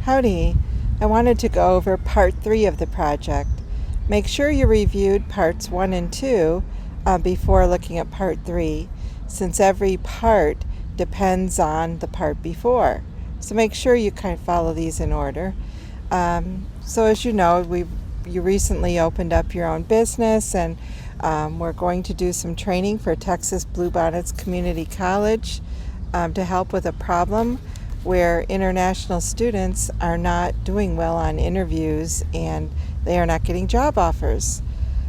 Howdy. I wanted to go over part 3 of the project. Make sure you reviewed parts 1 and 2 before looking at part 3, since every part depends on the part before. So make sure you kind of follow these in order. So as you know, you recently opened up your own business, and we're going to do some training for Texas Bluebonnets Community College to help with a problem where international students are not doing well on interviews and they are not getting job offers.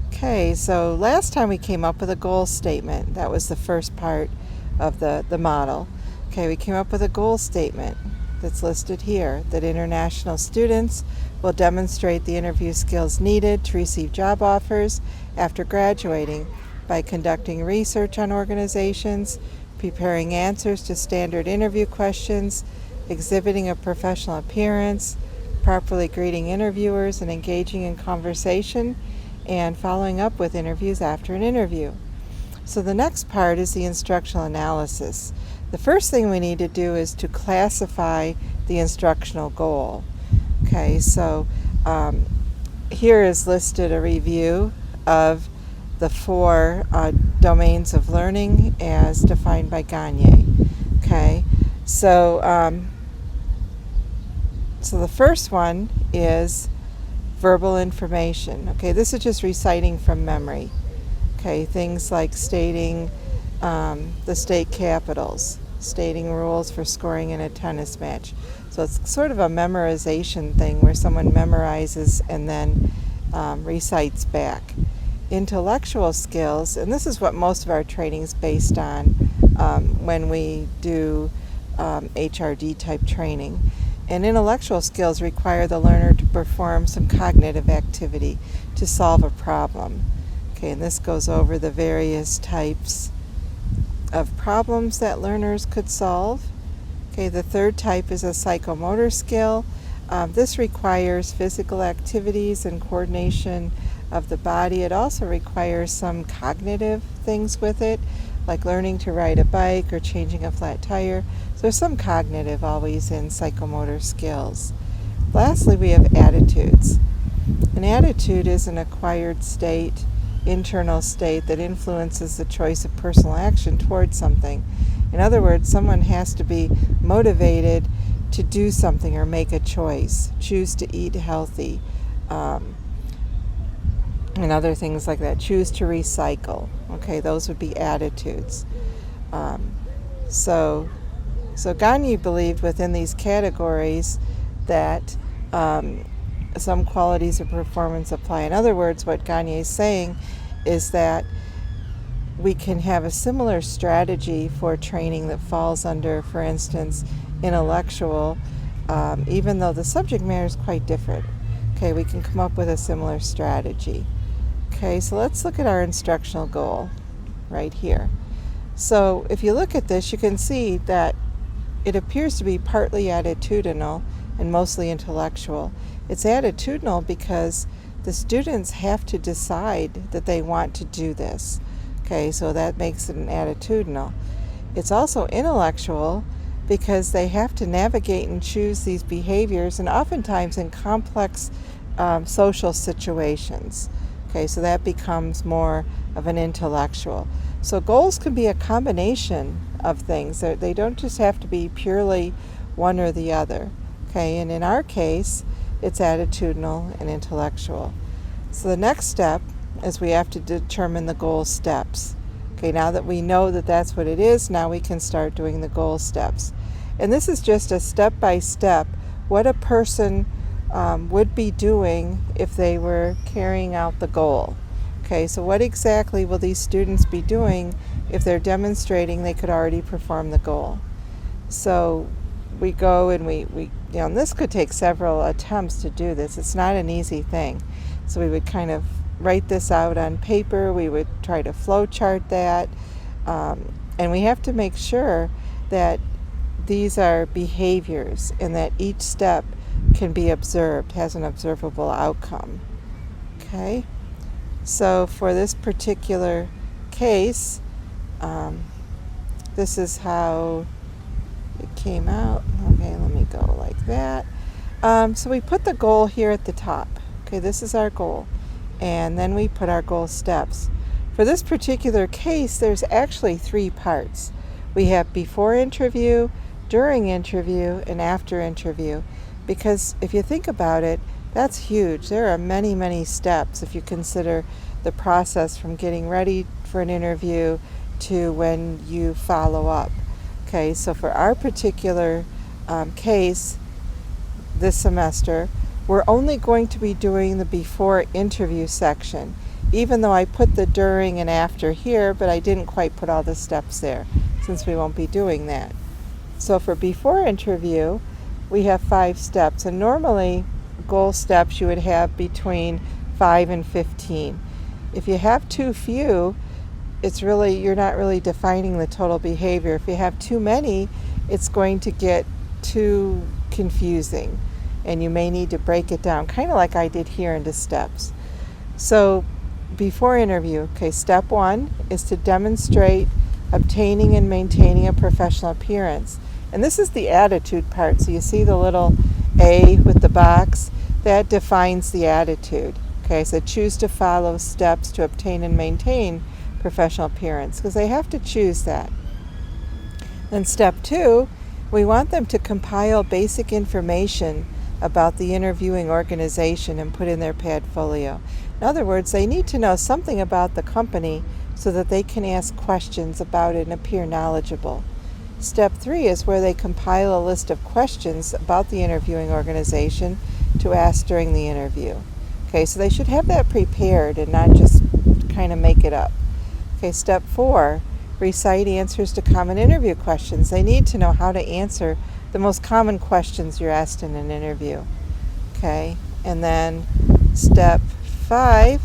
Okay, so last time we came up with a goal statement. That was the first part of the model. Okay, we came up with a goal statement that's listed here, that international students will demonstrate the interview skills needed to receive job offers after graduating by conducting research on organizations, preparing answers to standard interview questions, exhibiting a professional appearance, properly greeting interviewers and engaging in conversation, and following up with interviews after an interview. So the next part is the instructional analysis. The first thing we need to do is to classify the instructional goal. Okay, so here is listed a review of the 4 domains of learning as defined by Gagne. Okay, so the first one is verbal information. Okay, this is just reciting from memory. Okay, things like stating the state capitals, stating rules for scoring in a tennis match. So it's sort of a memorization thing where someone memorizes and then recites back. Intellectual skills, and this is what most of our training is based on when we do HRD type training. And intellectual skills require the learner to perform some cognitive activity to solve a problem. Okay, and this goes over the various types of problems that learners could solve. Okay, the third type is a psychomotor skill. This requires physical activities and coordination of the body. It also requires some cognitive things with it, like learning to ride a bike or changing a flat tire. So there's some cognitive always in psychomotor skills. Lastly, we have attitudes. An attitude is an acquired state, internal state that influences the choice of personal action towards something. In other words, someone has to be motivated to do something or make a choice, choose to eat healthy, and other things like that, choose to recycle. Okay, those would be attitudes. So Gagne believed within these categories that some qualities of performance apply. In other words, what Gagne is saying is that we can have a similar strategy for training that falls under, for instance, intellectual, even though the subject matter is quite different. Okay, we can come up with a similar strategy. Okay, so let's look at our instructional goal right here. So if you look at this, you can see that it appears to be partly attitudinal and mostly intellectual. It's attitudinal because the students have to decide that they want to do this. Okay, so that makes it an attitudinal. It's also intellectual because they have to navigate and choose these behaviors, and oftentimes in complex social situations. Okay, so that becomes more of an intellectual. So goals can be a combination of things. They don't just have to be purely one or the other. Okay, and in our case, it's attitudinal and intellectual. So the next step is we have to determine the goal steps. Okay, now that we know that that's what it is, now we can start doing the goal steps. And this is just a step-by-step what a person would be doing if they were carrying out the goal. Okay, so what exactly will these students be doing if they're demonstrating they could already perform the goal? So we go and and this could take several attempts to do this. It's not an easy thing. So we would kind of write this out on paper. We would try to flow chart that. And we have to make sure that these are behaviors and that each step can be observed, has an observable outcome. Okay? So for this particular case, this is how it came out. Okay, let me go like that. So we put the goal here at the top. Okay, this is our goal. And then we put our goal steps. For this particular case, there's actually 3 parts. We have before interview, during interview, and after interview. Because if you think about it, that's huge. There are many, many steps if you consider the process from getting ready for an interview to when you follow up. Okay, so for our particular case this semester, we're only going to be doing the before interview section, even though I put the during and after here, but I didn't quite put all the steps there since we won't be doing that. So for before interview, we have 5 steps, and normally goal steps you would have between 5 and 15. If you have too few, you're not really defining the total behavior. If you have too many, it's going to get too confusing, and you may need to break it down, kind of like I did here into steps. So before interview, okay, step 1 is to demonstrate obtaining and maintaining a professional appearance. And this is the attitude part. So you see the little A with the box? That defines the attitude. Okay, so choose to follow steps to obtain and maintain professional appearance, because they have to choose that. Then step 2, we want them to compile basic information about the interviewing organization and put in their Padfolio. In other words, they need to know something about the company so that they can ask questions about it and appear knowledgeable. Step 3 is where they compile a list of questions about the interviewing organization to ask during the interview. Okay, so they should have that prepared and not just kind of make it up. Okay, step 4, recite answers to common interview questions. They need to know how to answer the most common questions you're asked in an interview. Okay, and then step 5,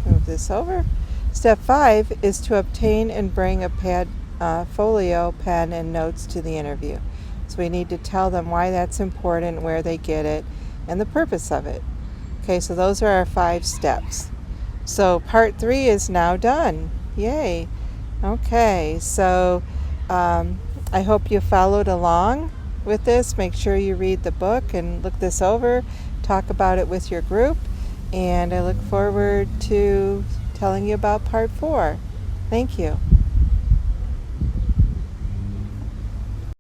move this over. Step 5 is to obtain and bring a Padfolio, pen, and notes to the interview. So we need to tell them why that's important, where they get it, and the purpose of it. Okay, so those are our 5 steps. So part 3 is now done. Yay. Okay, so I hope you followed along with this. Make sure you read the book and look this over, talk about it with your group, and I look forward to telling you about part 4. Thank you.